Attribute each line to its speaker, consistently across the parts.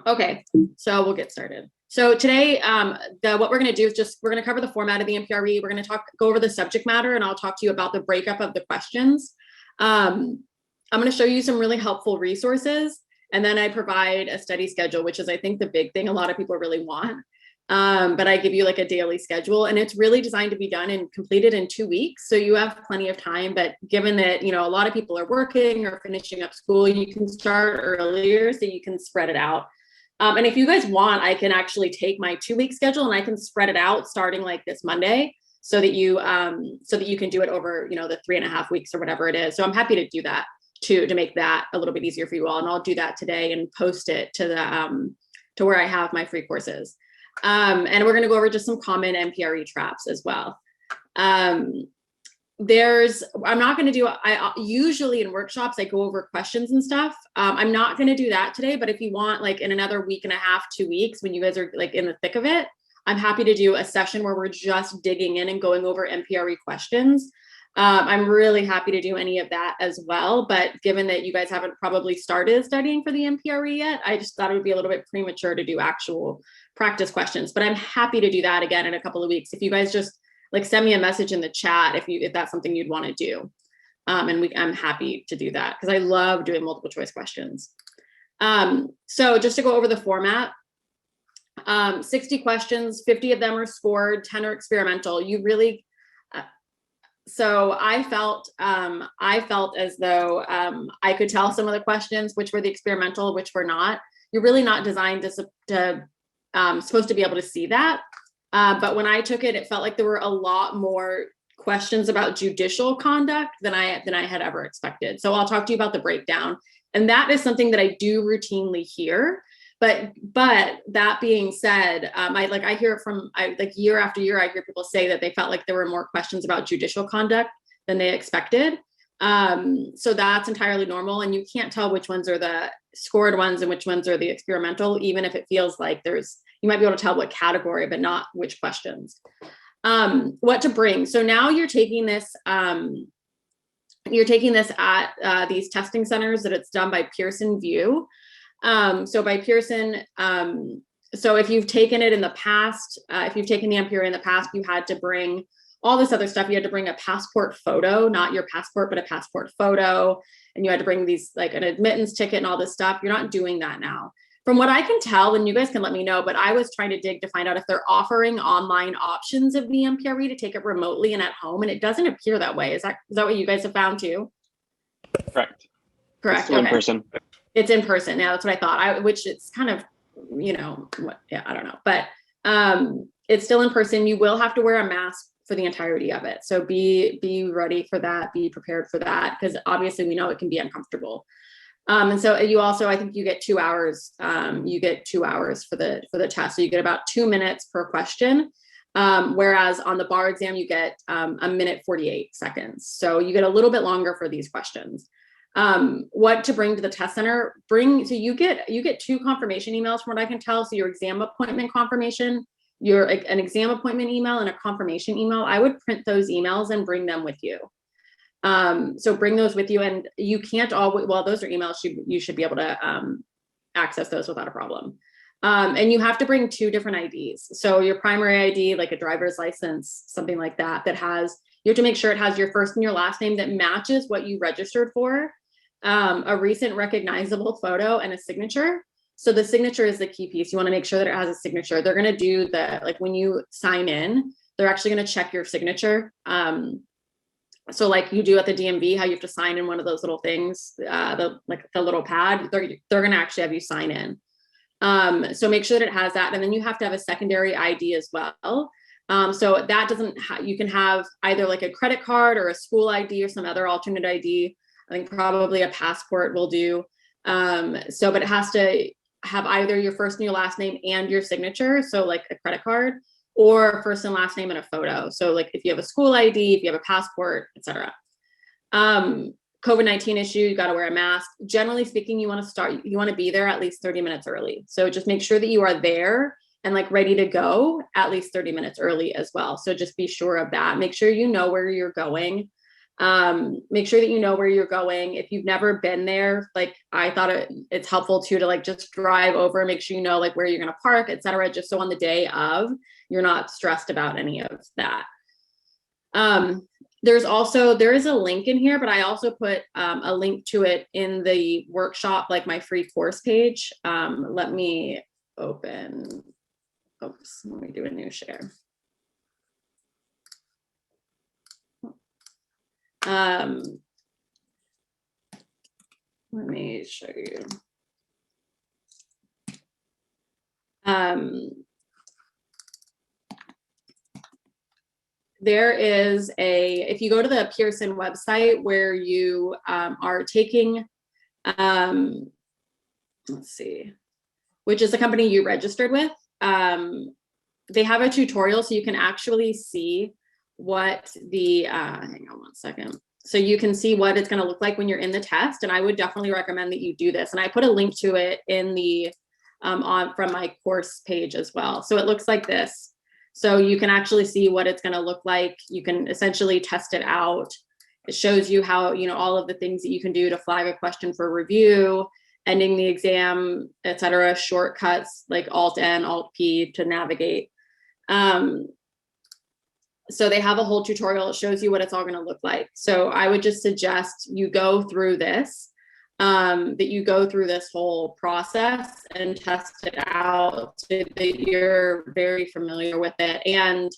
Speaker 1: Okay, so we'll get started. So today, what we're going to do is we're going to cover the format of the MPRE. We're going to go over the subject matter, and I'll talk to you about the breakup of the questions. I'm going to show you some really helpful resources, and then I provide a study schedule, which is, I think, the big thing a lot of people really want. But I give you like a daily schedule, and it's really designed to be done and completed in 2 weeks. So you have plenty of time, but given that, a lot of people are working or finishing up school, you can start earlier so you can spread it out. And if you guys want, I can actually take my 2-week schedule and I can spread it out starting like this Monday so that you can do it over, the 3.5 weeks or whatever it is. So I'm happy to do that to make that a little bit easier for you all. And I'll do that today and post it to to where I have my free courses. And we're going to go over just some common MPRE traps as well. I'm not going to do, I usually in workshops, I go over questions and stuff. I'm not going to do that today, but if you want, like in another 1.5 weeks, 2 weeks, when you guys are like in the thick of it, I'm happy to do a session where we're just digging in and going over MPRE questions. I'm really happy to do any of that as well. But given that you guys haven't probably started studying for the MPRE yet, I just thought it would be a little bit premature to do actual practice questions, but I'm happy to do that again in a couple of weeks. If you guys just like send me a message in the chat if that's something you'd want to do. I'm happy to do that because I love doing multiple choice questions. So just to go over the format, 60 questions, 50 of them are scored, 10 are experimental. You really, so I felt as though I could tell some of the questions, which were the experimental, which were not. You're really not designed to supposed to be able to see that. But when I took it, it felt like there were a lot more questions about judicial conduct than I had ever expected. So I'll talk to you about the breakdown. And that is something that I do routinely hear. But that being said, I hear it from year after year, I hear people say that they felt like there were more questions about judicial conduct than they expected. So that's entirely normal. And you can't tell which ones are the scored ones and which ones are the experimental, even if it feels like you might be able to tell what category, but not which questions. What to bring. So now you're taking this at these testing centers that it's done by Pearson VUE. So by Pearson, so if you've taken it in the past, if you've taken the MPRE in the past, you had to bring all this other stuff. You had to bring a passport photo, not your passport, but a passport photo. And you had to bring these like an admittance ticket and all this stuff. You're not doing that now. From what I can tell, and you guys can let me know, but I was trying to dig to find out if they're offering online options of the MPRE to take it remotely and at home. And it doesn't appear that way. Is that what you guys have found too?
Speaker 2: Correct.
Speaker 1: Correct.
Speaker 2: It's still in person.
Speaker 1: It's in person. Yeah, that's what I thought. Which it's kind of, I don't know. But it's still in person. You will have to wear a mask for the entirety of it. So be ready for that. Be prepared for that, because obviously we know it can be uncomfortable. And so you also, I think you get 2 hours. You get 2 hours for the test. So you get about 2 minutes per question. Whereas on the bar exam, you get 1 minute 48 seconds. So you get a little bit longer for these questions. What to bring to the test center? So you get 2 confirmation emails from what I can tell. So your exam appointment confirmation, an exam appointment email and a confirmation email. I would print those emails and bring them with you. So bring those with you, and you can't always, well, those are emails, you should be able to access those without a problem. And you have to bring 2 different IDs. So your primary ID, like a driver's license, something like that, you have to make sure it has your first and your last name that matches what you registered for, a recent recognizable photo, and a signature. So the signature is the key piece. You want to make sure that it has a signature. They're going to do when you sign in, they're actually going to check your signature. So like you do at the DMV, how you have to sign in one of those little things, the little pad, they're going to actually have you sign in. So make sure that it has that. And then you have to have a secondary ID as well. So that you can have either like a credit card or a school ID or some other alternate ID. I think probably a passport will do. But it has to have either your first and your last name and your signature. So like a credit card, or first and last name and a photo. So like if you have a school ID, if you have a passport, etc. COVID-19 issue, you got to wear a mask. Generally speaking, you want to be there at least 30 minutes early. So just make sure that you are there and like ready to go at least 30 minutes early as well. So just be sure of that. Make sure you know where you're going. Make sure that you know where you're going. If you've never been there, like I thought it's helpful too to like just drive over, make sure you know like where you're going to park, etc. Just so on the day of, you're not stressed about any of that. There is a link in here, but I also put a link to it in the workshop, like my free course page. Let me open, oops, let me do a new share. Let me show you. There is if you go to the Pearson website where you are taking, let's see, which is the company you registered with, they have a tutorial so you can actually see what the, hang on one second. So you can see what it's going to look like when you're in the test. And I would definitely recommend that you do this. And I put a link to it in the, from my course page as well. So it looks like this. So you can actually see what it's going to look like. You can essentially test it out. It shows you how, all of the things that you can do to flag a question for review, ending the exam, etc. Shortcuts like Alt-N, Alt-P to navigate. So they have a whole tutorial. It shows you what it's all going to look like. So I would just suggest you go through this, that you go through this whole process and test it out so that you're very familiar with it. And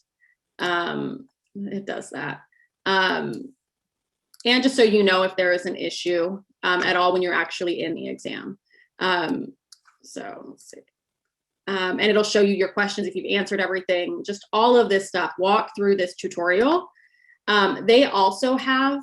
Speaker 1: it does that. And just so you know if there is an issue at all when you're actually in the exam. So let's see. And it'll show you your questions if you've answered everything, just all of this stuff. Walk through this tutorial. They also have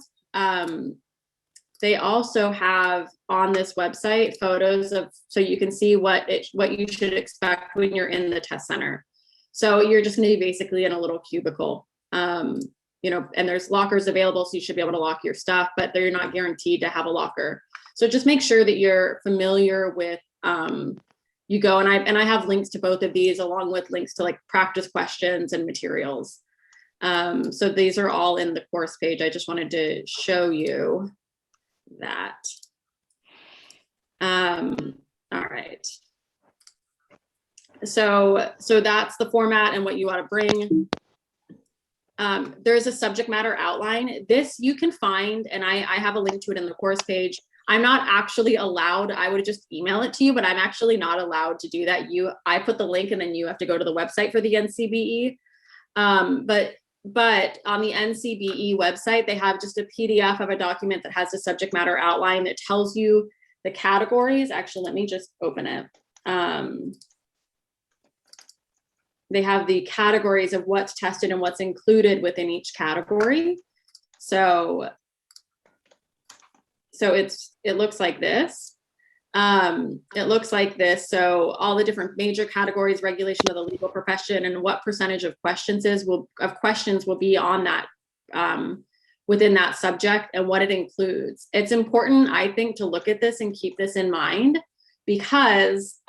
Speaker 1: on this website photos of, so you can see what you should expect when you're in the test center. So you're just going to be basically in a little cubicle, and there's lockers available, so you should be able to lock your stuff, but they're not guaranteed to have a locker. So just make sure that you're familiar with, you go, and I have links to both of these along with links to like practice questions and materials. So these are all in the course page. I just wanted to show you that. All right. So that's the format and what you ought to bring. There's a subject matter outline. This you can find, and I have a link to it in the course page. I'm not actually allowed, I would just email it to you, but I'm actually not allowed to do that. I put the link and then you have to go to the website for the NCBE. But on the NCBE website, they have just a PDF of a document that has a subject matter outline that tells you the categories. Actually, let me just open it. They have the categories of what's tested and what's included within each category. So it looks like this. It looks like this. So all the different major categories, regulation of the legal profession, and what percentage of questions will be on that, within that subject, and what it includes. It's important, I think, to look at this and keep this in mind, because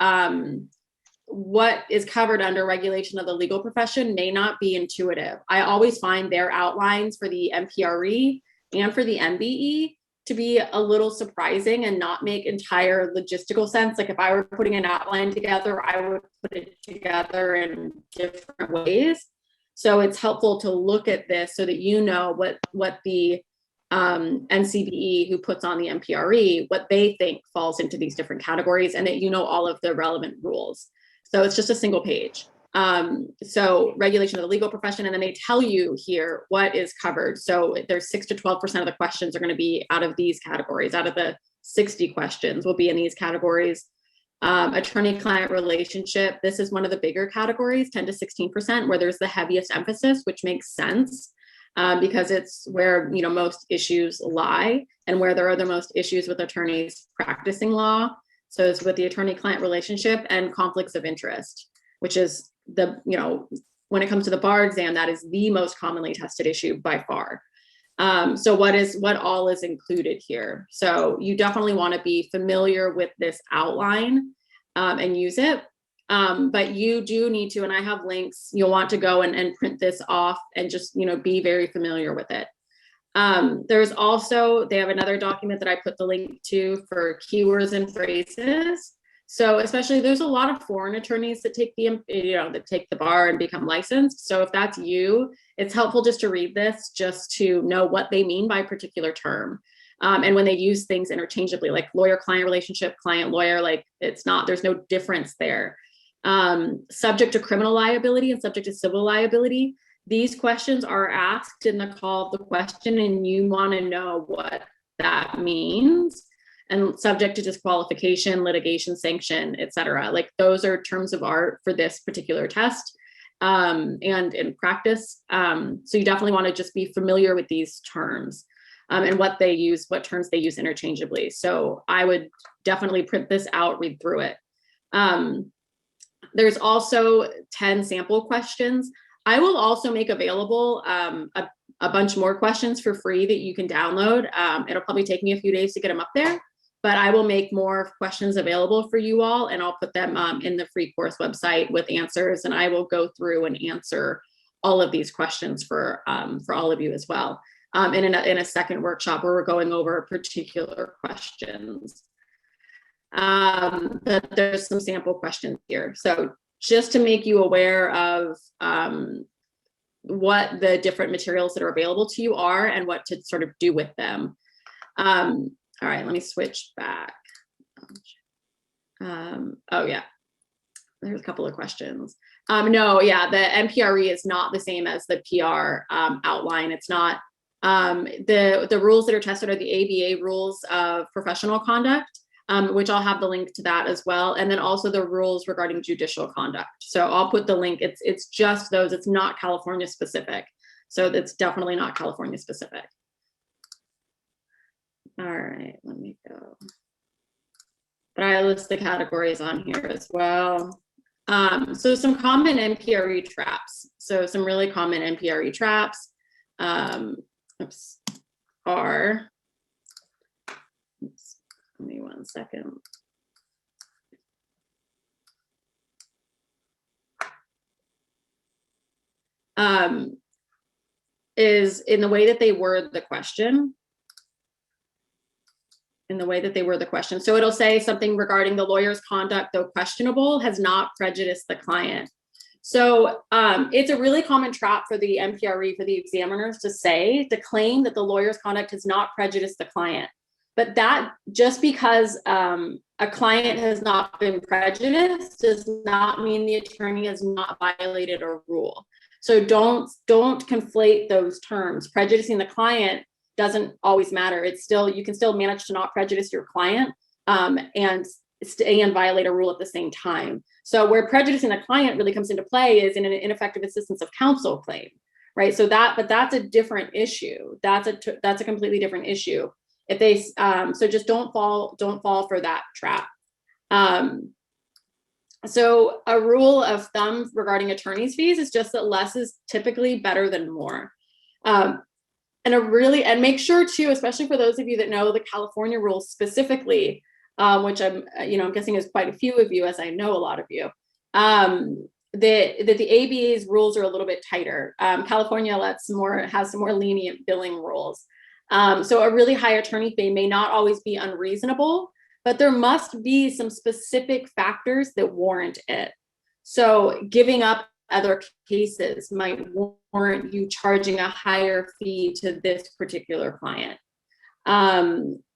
Speaker 1: what is covered under regulation of the legal profession may not be intuitive. I always find their outlines for the MPRE and for the MBE to be a little surprising and not make entire logistical sense. Like if I were putting an outline together, I would put it together in different ways. So it's helpful to look at this so that you know what the NCBE who puts on the MPRE, what they think falls into these different categories, and that you know all of the relevant rules. So it's just a single page. So regulation of the legal profession, and then they tell you here what is covered. So there's 6 to 12% of the questions are going to be out of these categories. Out of the 60 questions will be in these categories. Attorney-client relationship, this is one of the bigger categories, 10 to 16%, where there's the heaviest emphasis, which makes sense because it's where most issues lie and where there are the most issues with attorneys practicing law. So it's with the attorney-client relationship and conflicts of interest, which is when it comes to the bar exam, that is the most commonly tested issue by far. So what all is included here? So you definitely want to be familiar with this outline and use it. But you do need to, and I have links, you'll want to go and print this off and just, be very familiar with it. There's also, they have another document that I put the link to for keywords and phrases. So especially there's a lot of foreign attorneys that take the, that take the bar and become licensed. So if that's you, it's helpful just to read this, just to know what they mean by a particular term. And when they use things interchangeably, like lawyer-client relationship, client-lawyer, like there's no difference there. Subject to criminal liability and subject to civil liability. These questions are asked in the call of the question, and you want to know what that means. And subject to disqualification, litigation, sanction, etc. Like those are terms of art for this particular test and in practice. So you definitely want to just be familiar with these terms and what they use, what terms they use interchangeably. So I would definitely print this out, read through it. There's also 10 sample questions. I will also make available a bunch more questions for free that you can download. It'll probably take me a few days to get them up there, but I will make more questions available for you all, and I'll put them in the free course website with answers, and I will go through and answer all of these questions for all of you as well in a second workshop where we're going over particular questions. But there's some sample questions here. So just to make you aware of what the different materials that are available to you are and what to sort of do with them. All right, let me switch back. Oh yeah, there's a couple of questions. No, yeah, the MPRE is not the same as the PR outline. It's not. The rules that are tested are the ABA rules of professional conduct, which I'll have the link to that as well. And then also the rules regarding judicial conduct. So I'll put the link, it's just those, it's not California specific. So it's definitely not California specific. All right, let me go. But I list the categories on here as well. So some common MPRE traps. So some really common MPRE traps are, give me 1 second. Is in the way that they word the question. So it'll say something regarding the lawyer's conduct, though questionable, has not prejudiced the client. So it's a really common trap for the MPRE, for the examiners to claim that the lawyer's conduct has not prejudiced the client. But that just because a client has not been prejudiced does not mean the attorney has not violated a rule. So don't conflate those terms. Prejudicing the client doesn't always matter. It's still, you can still manage to not prejudice your client and violate a rule at the same time. So where prejudicing the client really comes into play is in an ineffective assistance of counsel claim, right? So but that's a different issue. That's a completely different issue. If they so just don't fall for that trap. So a rule of thumb regarding attorney's fees is just that less is typically better than more. And make sure too, especially for those of you that know the California rules specifically, which I'm guessing is quite a few of you, as I know a lot of you, that the ABA's rules are a little bit tighter. California has some more lenient billing rules. So a really high attorney fee may not always be unreasonable, but there must be some specific factors that warrant it. So giving up other cases might warrant you charging a higher fee to this particular client.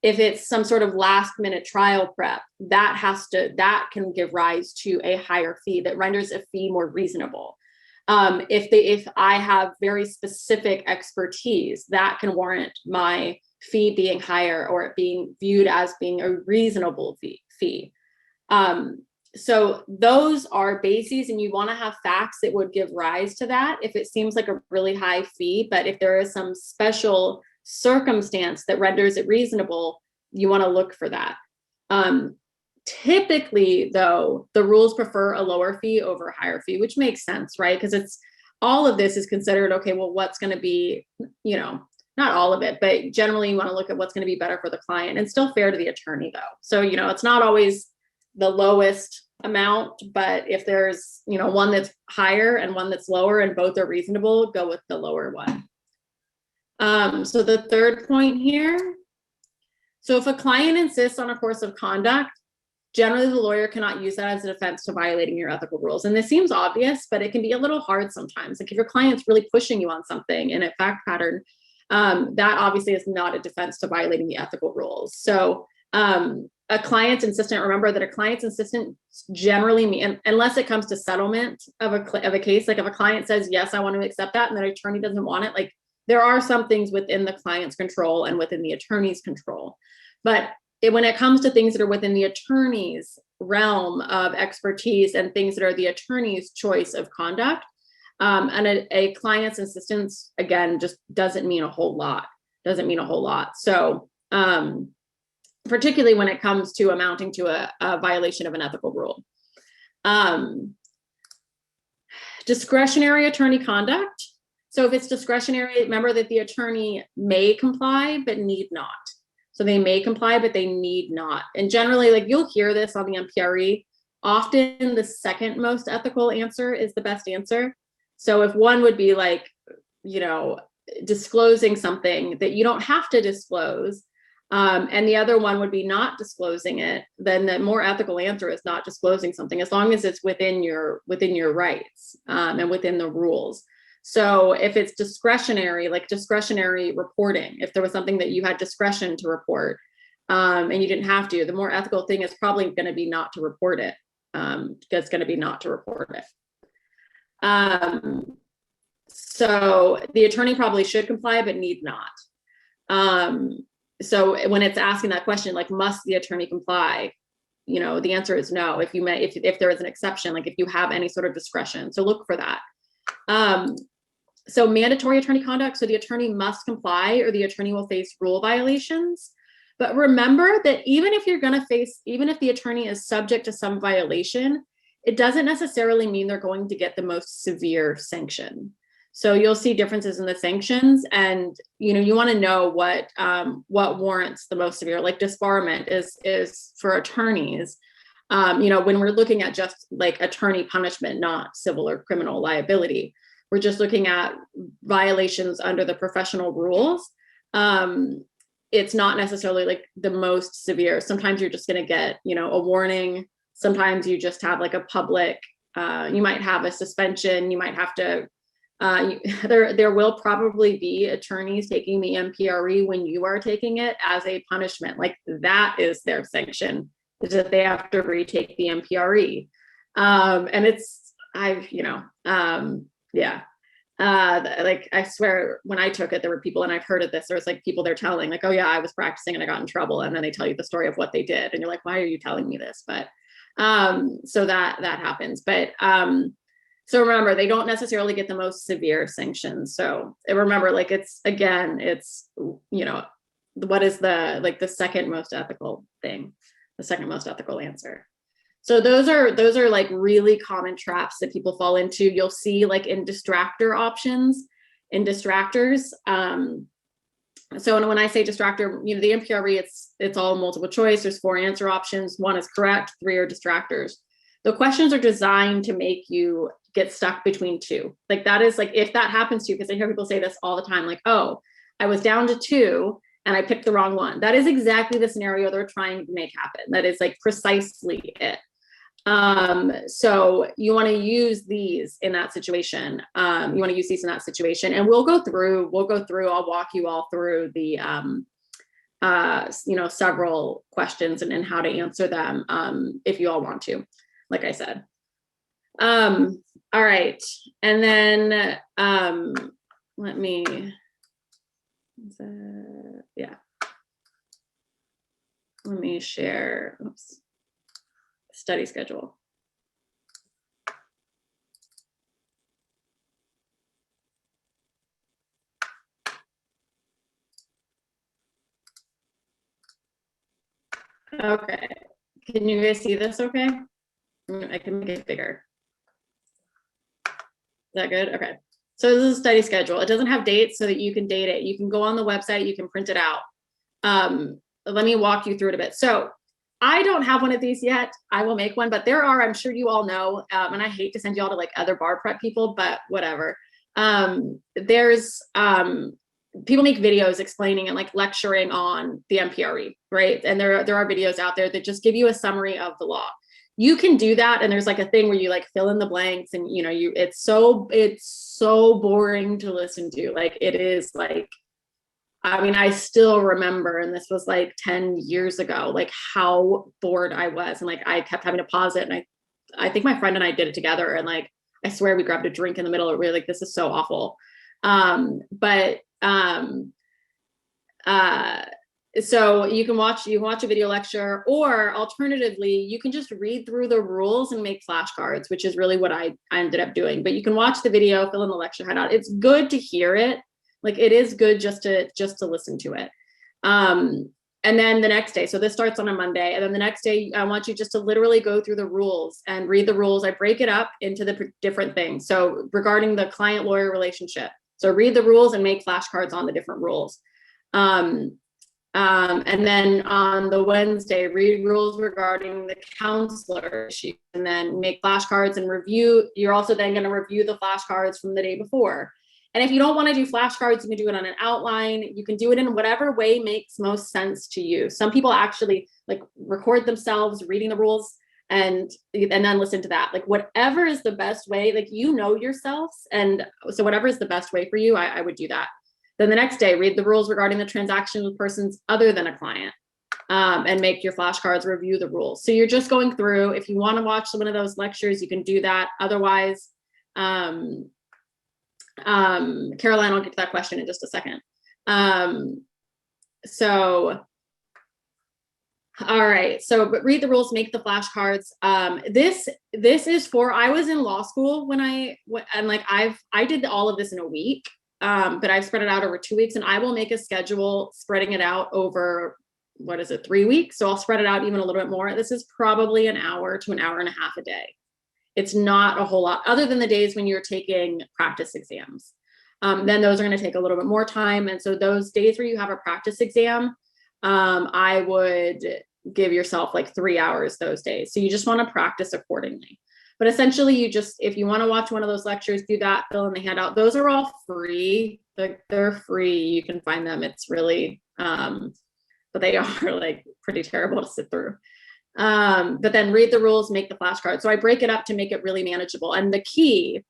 Speaker 1: If it's some sort of last minute trial prep, that can give rise to a higher fee that renders a fee more reasonable. If I have very specific expertise, that can warrant my fee being higher or it being viewed as being a reasonable fee. So those are bases, and you want to have facts that would give rise to that if it seems like a really high fee. But if there is some special circumstance that renders it reasonable, you want to look for that. Typically, though, the rules prefer a lower fee over a higher fee, which makes sense, right? Because all of this is considered, okay, well, what's going to be, not all of it, but generally you want to look at what's going to be better for the client and still fair to the attorney, though. So, it's not always the lowest amount, but if there's, one that's higher and one that's lower and both are reasonable, go with the lower one. So the third point here, so if a client insists on a course of conduct, generally the lawyer cannot use that as a defense to violating your ethical rules. And this seems obvious, but it can be a little hard sometimes. Like if your client's really pushing you on something in a fact pattern, that obviously is not a defense to violating the ethical rules. So a client's insistent, remember that a client's insistent generally mean, unless it comes to settlement of a case, like if a client says, yes, I want to accept that, and the attorney doesn't want it, like there are some things within the client's control and within the attorney's control. But when it comes to things that are within the attorney's realm of expertise and things that are the attorney's choice of conduct, and a client's insistence, again, just doesn't mean a whole lot, So particularly when it comes to amounting to a violation of an ethical rule. Discretionary attorney conduct. So if it's discretionary, remember that the attorney may comply, but need not. So they may comply, but they need not. And generally, like you'll hear this on the MPRE, often the second most ethical answer is the best answer. So if one would be like, disclosing something that you don't have to disclose, and the other one would be not disclosing it, then the more ethical answer is not disclosing something, as long as it's within your rights and within the rules. So if it's discretionary, like discretionary reporting, if there was something that you had discretion to report and you didn't have to, the more ethical thing is probably going to be not to report it. It's going to be not to report it. So the attorney probably should comply, but need not. So when it's asking that question, like, must the attorney comply? The answer is no. If there is an exception, like if you have any sort of discretion, so look for that. So mandatory attorney conduct. So the attorney must comply or the attorney will face rule violations. But remember that even if the attorney is subject to some violation, it doesn't necessarily mean they're going to get the most severe sanction. So you'll see differences in the sanctions, and you want to know what warrants the most severe. Like disbarment is for attorneys. When we're looking at just like attorney punishment, not civil or criminal liability, we're just looking at violations under the professional rules. It's not necessarily like the most severe. Sometimes you're just going to get a warning. Sometimes you just have like a public. You might have a suspension. You might have to. There will probably be attorneys taking the MPRE when you are taking it as a punishment. Like that is their sanction, is that they have to retake the MPRE. And it's, like I swear when I took it, there were people, and I've heard of this, there was like people they're telling like, oh yeah, I was practicing and I got in trouble. And then they tell you the story of what they did. And you're like, why are you telling me this? But so that happens. But so remember, they don't necessarily get the most severe sanctions. So remember, like it's what is the second most ethical thing, the second most ethical answer. So those are like really common traps that people fall into. You'll see like in distractor options, in distractors. So when I say distractor, the MPRE, it's all multiple choice. There's 4 answer options. 1 is correct, 3 are distractors. The questions are designed to make you get stuck between 2. Like that is like, if that happens to you, because I hear people say this all the time, like, oh, I was down to 2 and I picked the wrong one. That is exactly the scenario they're trying to make happen. That is like precisely it. So you want to use these in that situation. And we'll go through, I'll walk you all through the, several questions and how to answer them, if you all want to, like I said. All right. And then, let me share, study schedule. Okay. Can you guys see this okay? I can make it bigger. Is that good? Okay. So this is a study schedule. It doesn't have dates so that you can date it. You can go on the website, you can print it out. Let me walk you through it a bit. So I don't have one of these yet. I will make one, but there are, I'm sure you all know, and I hate to send you all to like other bar prep people, but whatever. There's people make videos explaining and like lecturing on the MPRE, right? And there are videos out there that just give you a summary of the law. You can do that, and there's like a thing where you like fill in the blanks, and you know, it's so boring to listen to. Like it is like, I mean, I still remember, and this was like 10 years ago, like how bored I was, and like I kept having to pause it, and I think my friend and I did it together, and like I swear we grabbed a drink in the middle. We were like, this is so awful. So you can watch a video lecture, or alternatively, you can just read through the rules and make flashcards, which is really what I ended up doing. But you can watch the video, fill in the lecture handout. It's good to hear it. Like it is good just to listen to it. And then the next day, so this starts on a Monday, and then the next day, I want you just to literally go through the rules and read the rules. I break it up into the different things. So regarding the client-lawyer relationship, so read the rules and make flashcards on the different rules. And then on the Wednesday, read rules regarding the counselor issue, and then make flashcards and review. You're also then going to review the flashcards from the day before. And if you don't want to do flashcards, you can do it on an outline. You can do it in whatever way makes most sense to you. Some people actually like record themselves reading the rules and then listen to that. Like whatever is the best way, like you know yourselves. And so whatever is the best way for you, I would do that. Then the next day, read the rules regarding the transaction with persons other than a client, and make your flashcards, review the rules. So you're just going through. If you want to watch one of those lectures, you can do that. Otherwise, Caroline, I'll get to that question in just a second. All right, but read the rules, make the flashcards. This is for, I was in law school when I did all of this in a week, but I've spread it out over 2 weeks, and I will make a schedule spreading it out over, 3 weeks? So I'll spread it out even a little bit more. This is probably an hour to an hour and a half a day. It's not a whole lot, other than the days when you're taking practice exams. Then those are going to take a little bit more time. And so those days where you have a practice exam, I would give yourself like 3 hours those days. So you just want to practice accordingly. But essentially, if you want to watch one of those lectures, do that, fill in the handout. Those are all free. They're free. You can find them. It's really, but they are like pretty terrible to sit through. But then read the rules, make the flashcards. So I break it up to make it really manageable. And the key,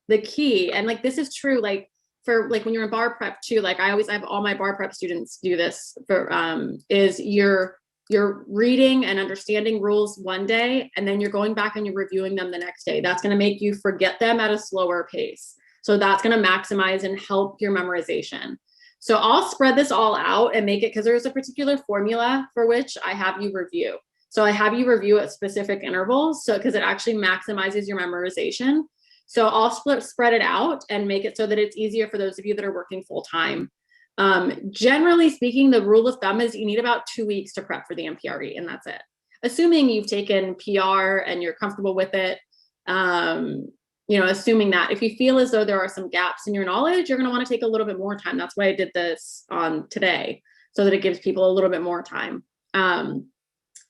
Speaker 1: and like, this is true, like for like when you're in bar prep too, like I have all my bar prep students do this for, is you're reading and understanding rules one day, and then you're going back and you're reviewing them the next day. That's going to make you forget them at a slower pace. So that's going to maximize and help your memorization. So I'll spread this all out and make it, because there's a particular formula for which I have you review. So I have you review at specific intervals, so because it actually maximizes your memorization. So I'll spread it out and make it so that it's easier for those of you that are working full time. Generally speaking, the rule of thumb is you need about 2 weeks to prep for the MPRE, and that's it. Assuming you've taken PR and you're comfortable with it, assuming that. If you feel as though there are some gaps in your knowledge, you're going to want to take a little bit more time. That's why I did this on today, so that it gives people a little bit more time.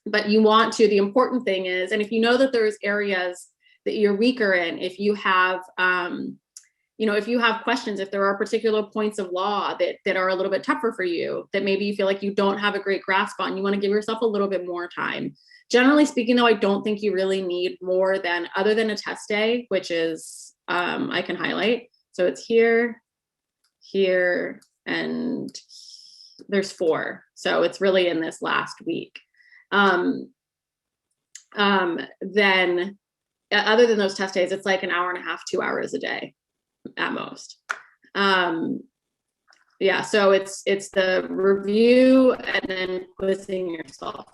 Speaker 1: But you want to, the important thing is, and if you know that there's areas that you're weaker in, if you have, if you have questions, if there are particular points of law that are a little bit tougher for you, that maybe you feel like you don't have a great grasp on, you want to give yourself a little bit more time. Generally speaking, though, I don't think you really need more than, other than a test day, which is, I can highlight. So it's here, and there's 4. So it's really in this last week. Then other than those test days, it's like an hour and a half, 2 hours a day at most. So it's the review and then quizzing yourself,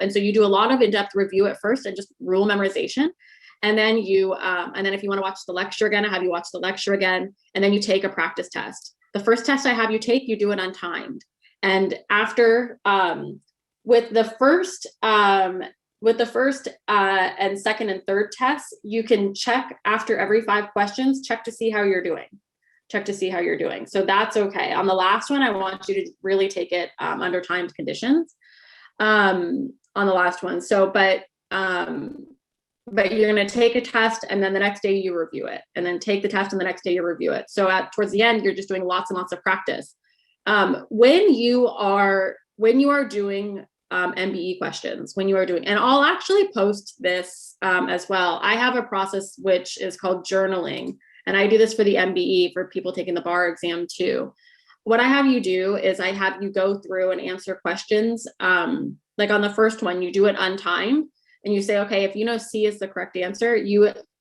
Speaker 1: And so you do a lot of in-depth review at first and just rule memorization. And then if you want to watch the lecture again, I have you watch the lecture again, and then you take a practice test. The first test I have you take, you do it untimed. And after, with the first and second and third tests, you can check after every 5 questions, check to see how you're doing. So that's okay. On the last one, I want you to really take it under timed conditions on the last one. So, but but you're going to take a test and then the next day you review it, and then take the test and the next day you review it. So towards the end, you're just doing lots and lots of practice. When you are doing MBE questions, and I'll actually post this as well. I have a process which is called journaling, and I do this for the MBE for people taking the bar exam too. What I have you do is I have you go through and answer questions. Like on the first one, you do it untimed. And you say, okay, if you know C is the correct answer,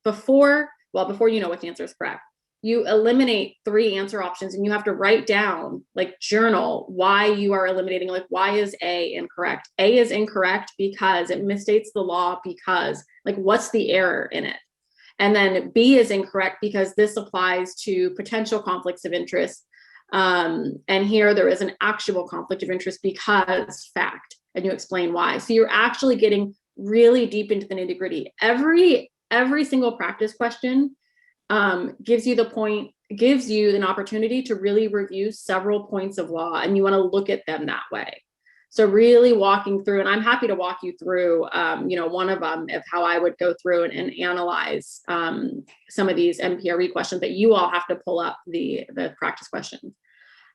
Speaker 1: before you know which answer is correct, you eliminate 3 answer options, and you have to write down, like journal, why you are eliminating, like why is A incorrect? A is incorrect because it misstates the law, because like what's the error in it? And then B is incorrect because this applies to potential conflicts of interest. And here there is an actual conflict of interest because fact, and you explain why. So you're actually getting really deep into the nitty-gritty. Every single practice question gives you an opportunity to really review several points of law, and you want to look at them that way. So really walking through, and I'm happy to walk you through one of them of how I would go through and analyze some of these MPRE questions that you all have to pull up the practice questions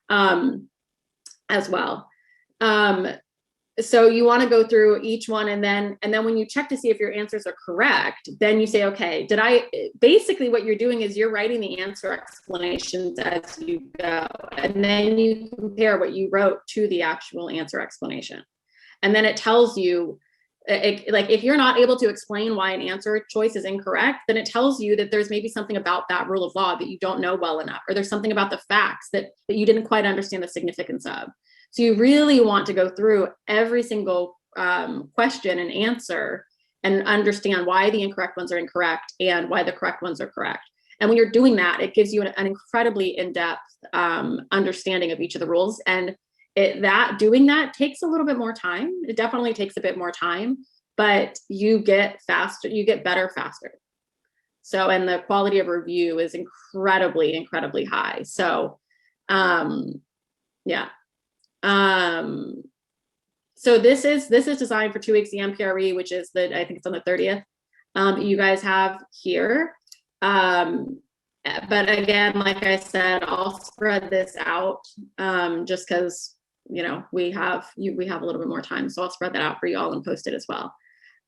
Speaker 1: as well. So you want to go through each one, and then when you check to see if your answers are correct, then you say, okay, basically what you're doing is you're writing the answer explanations as you go, and then you compare what you wrote to the actual answer explanation. And then it tells you, like if you're not able to explain why an answer choice is incorrect, then it tells you that there's maybe something about that rule of law that you don't know well enough, or there's something about the facts that you didn't quite understand the significance of. So you really want to go through every single question and answer and understand why the incorrect ones are incorrect and why the correct ones are correct. And when you're doing that, it gives you an incredibly in-depth understanding of each of the rules. And doing that takes a little bit more time. It definitely takes a bit more time, but you get faster, you get better faster. So, and the quality of review is incredibly, incredibly high. So, yeah. So this is designed for 2 weeks, the MPRE, which is I think it's on the 30th, you guys have here. But again, like I said, I'll spread this out, just because, we have a little bit more time. So I'll spread that out for you all and post it as well.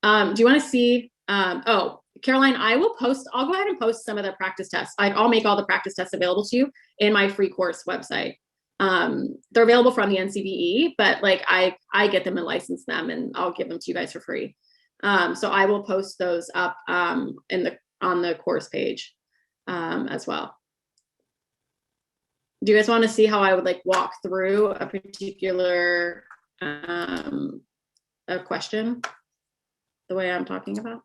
Speaker 1: Do you want to see, oh, Caroline, I'll go ahead and post some of the practice tests. I'll make all the practice tests available to you in my free course website. They're available from the NCBE, but like I get them and license them, and I'll give them to you guys for free. So I will post those up on the course page as well. Do you guys want to see how I would like walk through a particular a question the way I'm talking about?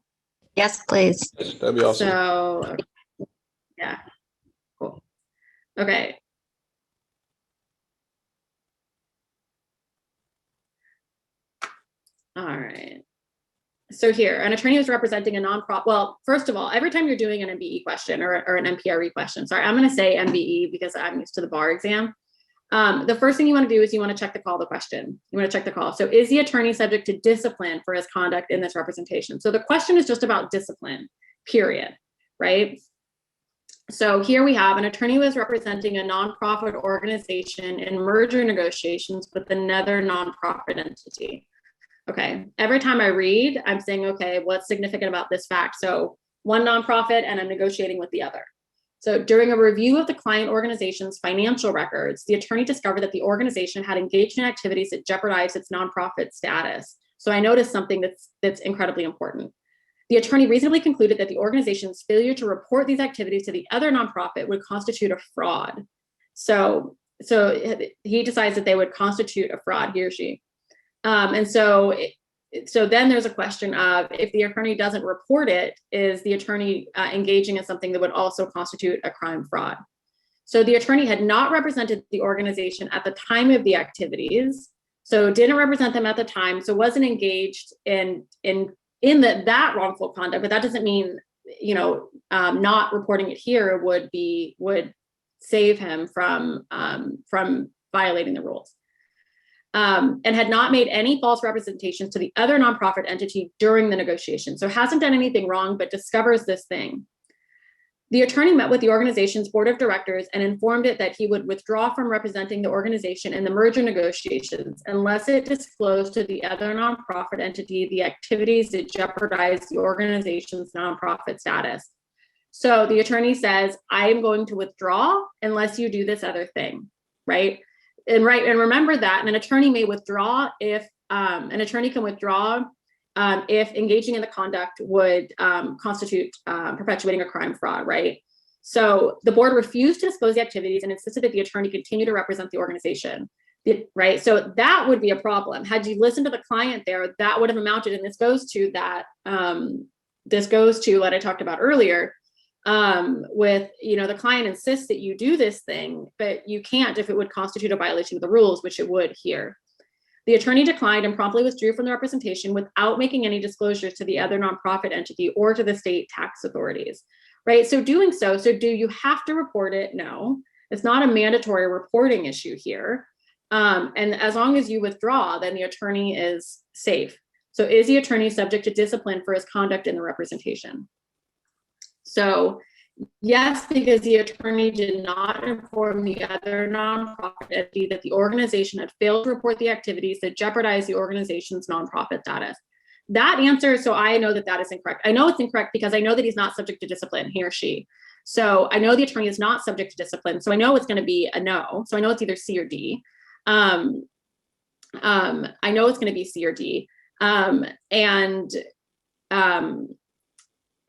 Speaker 2: Yes, please.
Speaker 3: That'd be awesome.
Speaker 1: So yeah, cool. Okay. All right. So here, an attorney is representing a nonprofit. Well, first of all, every time you're doing an MBE question or an MPRE question, sorry, I'm going to say MBE because I'm used to the bar exam. The first thing you want to do is you want to check the call of the question. You want to check the call. So is the attorney subject to discipline for his conduct in this representation? So the question is just about discipline, period, right? So here we have an attorney who is representing a nonprofit organization in merger negotiations with another nonprofit entity. Okay, every time I read, I'm saying, okay, what's significant about this fact? So one nonprofit and I'm negotiating with the other. So during a review of the client organization's financial records, the attorney discovered that the organization had engaged in activities that jeopardized its nonprofit status. So I noticed something that's incredibly important. The attorney reasonably concluded that the organization's failure to report these activities to the other nonprofit would constitute a fraud. So he decides that they would constitute a fraud, he or she. And so then there's a question of, if the attorney doesn't report it, is the attorney engaging in something that would also constitute a crime fraud? So the attorney had not represented the organization at the time of the activities, so didn't represent them at the time, so wasn't engaged in that wrongful conduct. But that doesn't mean, not reporting it here would save him from violating the rules. and had not made any false representations to the other nonprofit entity during the negotiation. So hasn't done anything wrong, but discovers this thing. The attorney met with the organization's board of directors and informed it that he would withdraw from representing the organization in the merger negotiations unless it disclosed to the other nonprofit entity the activities that jeopardize the organization's nonprofit status. So the attorney says, I am going to withdraw unless you do this other thing, right? And remember that an attorney may withdraw if an attorney can withdraw if engaging in the conduct would constitute perpetuating a crime, fraud, right? So the board refused to disclose the activities and insisted that the attorney continue to represent the organization, right? So that would be a problem. Had you listened to the client there, that would have amounted, and this goes to that, what I talked about earlier, with, the client insists that you do this thing, but you can't if it would constitute a violation of the rules, which it would here. The attorney declined and promptly withdrew from the representation without making any disclosures to the other nonprofit entity or to the state tax authorities, right? So doing so do you have to report it? No, it's not a mandatory reporting issue here. And as long as you withdraw, then the attorney is safe. So is the attorney subject to discipline for his conduct in the representation? So yes, because the attorney did not inform the other nonprofit entity that the organization had failed to report the activities that jeopardize the organization's nonprofit status. That answer, so I know that that is incorrect. I know it's incorrect because I know that he's not subject to discipline, he or she. So I know the attorney is not subject to discipline. So I know it's going to be a no. So I know it's either C or D. I know it's going to be C or D.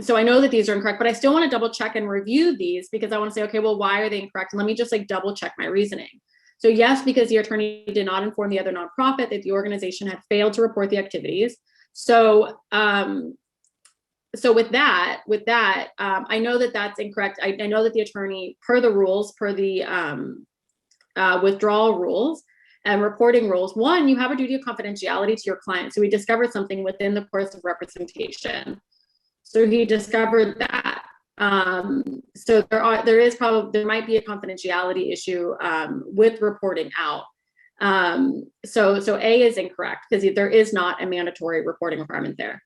Speaker 1: So I know that these are incorrect, but I still want to double check and review these because I want to say, okay, well, why are they incorrect? And let me just double check my reasoning. So yes, because the attorney did not inform the other nonprofit that the organization had failed to report the activities. So with that, I know that that's incorrect. I know that the attorney, per the rules, per the withdrawal rules and reporting rules, one, you have a duty of confidentiality to your client. So we discovered something within the course of representation. So he discovered that. So there might be a confidentiality issue with reporting out. So A is incorrect because there is not a mandatory reporting requirement there.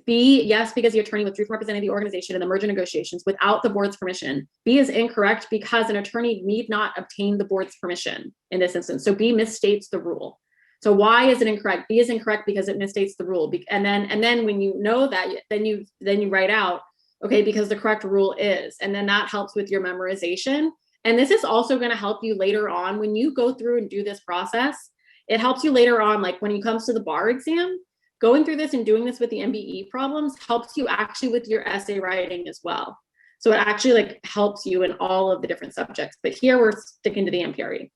Speaker 1: B, yes, because the attorney withdrew from representing the organization in the merger negotiations without the board's permission. B is incorrect because an attorney need not obtain the board's permission in this instance. So B misstates the rule. So why is it incorrect? B is incorrect because it misstates the rule. And then when you know that, then you write out, okay, because the correct rule is, and then that helps with your memorization. And this is also going to help you later on when you go through and do this process. It helps you later on, like when it comes to the bar exam, going through this and doing this with the MBE problems helps you actually with your essay writing as well. So it actually helps you in all of the different subjects. But here we're sticking to the MPRE.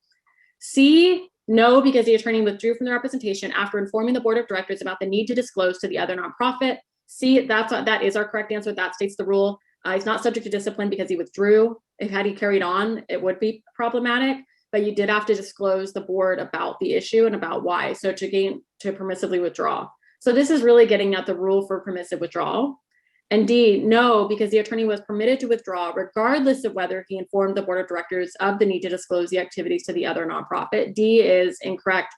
Speaker 1: C, no, because the attorney withdrew from the representation after informing the board of directors about the need to disclose to the other nonprofit. C, that is our correct answer. That states the rule. He's not subject to discipline because he withdrew. Had he carried on, it would be problematic, but you did have to disclose the board about the issue and about why. So to permissively withdraw. So this is really getting at the rule for permissive withdrawal. And D, no, because the attorney was permitted to withdraw regardless of whether he informed the board of directors of the need to disclose the activities to the other nonprofit. D is incorrect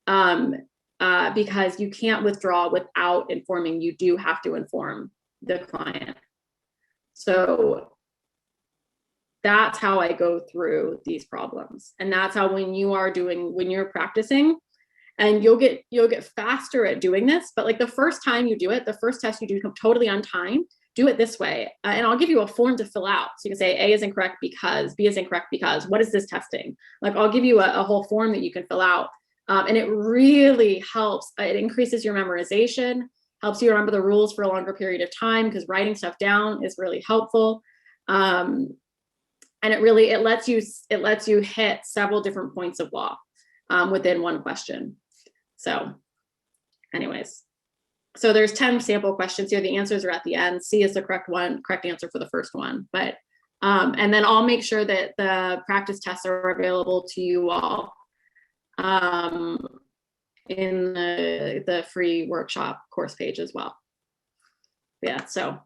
Speaker 1: because you can't withdraw without informing. You do have to inform the client. So that's how I go through these problems. And that's how when you're practicing, and you'll get faster at doing this, but the first time you do it, the first test you do totally on time, do it this way. And I'll give you a form to fill out. So you can say A is incorrect because, B is incorrect because, what is this testing? I'll give you a whole form that you can fill out. And it really helps. It increases your memorization, helps you remember the rules for a longer period of time because writing stuff down is really helpful. And it lets you hit several different points of law within one question. So anyways, so there's 10 sample questions here. The answers are at the end. C is the correct answer for the first one. But and then I'll make sure that the practice tests are available to you all in the free workshop course page as well. Yeah, so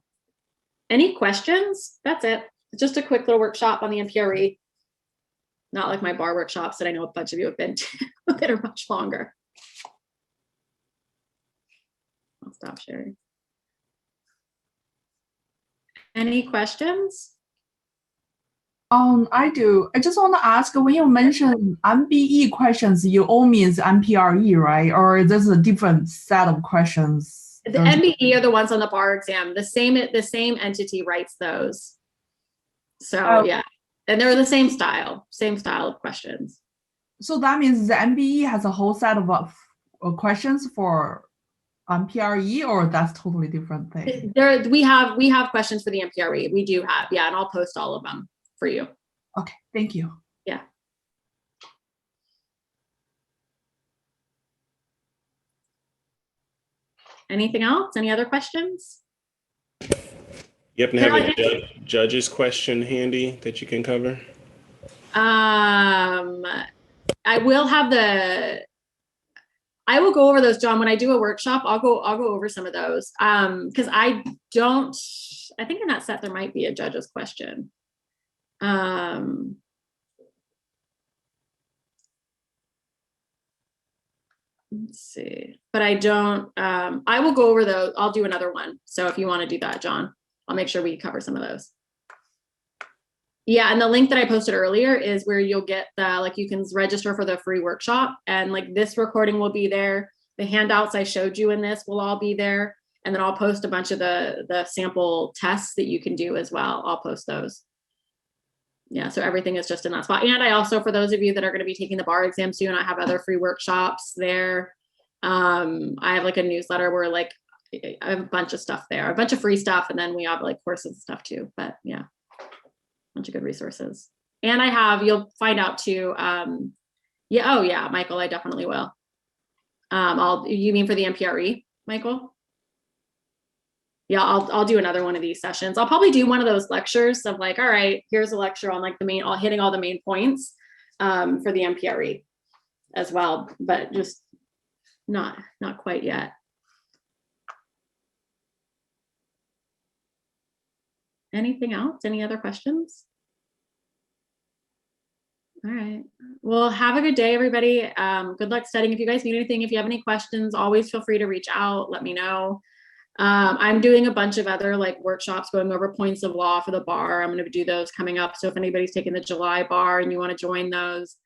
Speaker 1: any questions? That's it. Just a quick little workshop on the MPRE. Not like my bar workshops that I know a bunch of you have been to that are much longer. I'll stop sharing. Any questions?
Speaker 2: I do. I just want to ask, when you mention MBE questions, you all means MPRE, right? Or this is a different set of questions?
Speaker 1: The MBE are the ones on the bar exam. The same entity writes those. So yeah, and they're the same style of questions.
Speaker 2: So that means the MBE has a whole set of questions for MPRE, or that's totally different thing?
Speaker 1: We have questions for the MPRE. We do have, yeah, and I'll post all of them for you.
Speaker 2: Okay, thank you.
Speaker 1: Yeah. Anything else? Any other questions?
Speaker 3: You happen to have a judge's question handy that you can cover?
Speaker 1: I will go over those, John. When I do a workshop, I'll go over some of those. Because I think in that set there might be a judge's question. Let's see, but I don't, I will go over those. I'll do another one. So if you want to do that, John, I'll make sure we cover some of those. Yeah, and the link that I posted earlier is where you'll get the, like, you can register for the free workshop, and like this recording will be there. The handouts I showed you in this will all be there. And then I'll post a bunch of the sample tests that you can do as well. I'll post those. Yeah, so everything is just in that spot. And I also, for those of you that are going to be taking the bar exam soon, I have other free workshops there. I have like a newsletter where like I have a bunch of stuff there, a bunch of free stuff, and then we have like courses and stuff too. But yeah, a bunch of good resources. And I have, you'll find out too. Yeah, oh yeah, Michael, I definitely will. You mean for the MPRE, Michael? Yeah, I'll do another one of these sessions. I'll probably do one of those lectures of like, all right, here's a lecture on like the main, hitting all the main points for the MPRE as well, but just not quite yet. Anything else? Any other questions? All right. Well, have a good day, everybody. Good luck studying. If you guys need anything, if you have any questions, always feel free to reach out. Let me know. I'm doing a bunch of other like workshops going over points of law for the bar. I'm going to do those coming up. So if anybody's taking the July bar and you want to join those,